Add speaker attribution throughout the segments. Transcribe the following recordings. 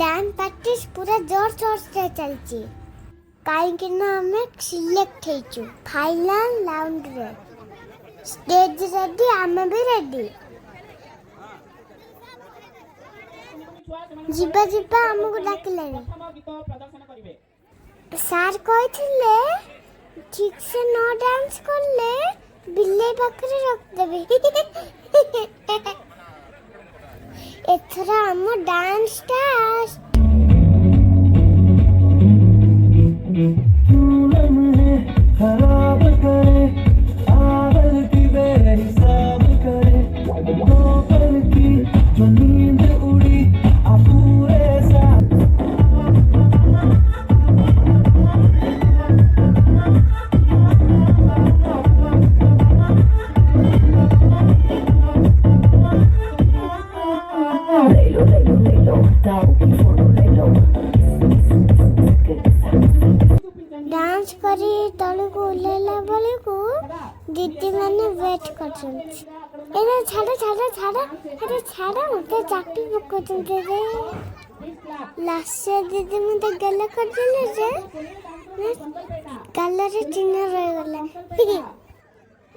Speaker 1: Dance practice पूरा जोर शोर से चलची कहीं आमे सिलेक्ट हेचु फाइनल राउंड रे स्टेज रेडी आमे भी रेडी जिबा जिबा हमको डाकिलेनी सार कहथिले ठीक से न डांस करले बिल्ले पाखरे रख देबे एथरा हम डांस स्टार्ट खराब करे आवर की बेहिसाब करे दो पल की जो नींद उड़ी पूरे साथ ले लो ताऊ की फोटो ले लो डांस करी तले को लेला बोले को दीदी माने वेट करछंती एना छाड़ा छाड़ा छाड़ा अरे छाड़ा मते चापी पकोचंती रे लासे दीदी मते गला कर देले जे गला रे चिन्ह रह गला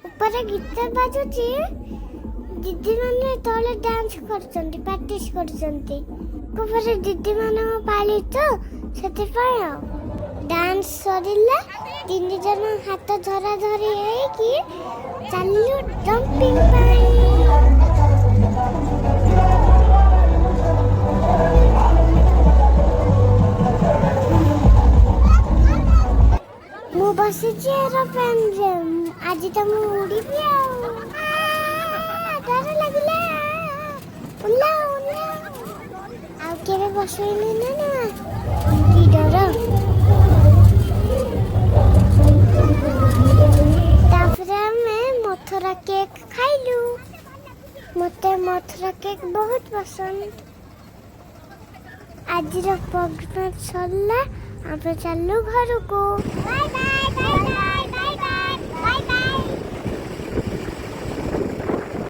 Speaker 1: ऊपर गीत बाजुची दीदी माने तले डांस करछंती प्रैक्टिस करछंती ऊपर दीदी माने पाली तो सेते पाय डांस सरिला तीन जन हाथ धरा धरी है कि चलू जंपिंग पाई मु बसी एरोप्लेन रे आज तो मु उड़ी भी डर लगला उल्ला उल्ला आ केबे बसइनी ना की डर मथुरा केक खाइलु मते मथुरा केक बहुत पसंद आज प्रोग्राम सरला आप चलू घर को बाय बाय बाय बाय।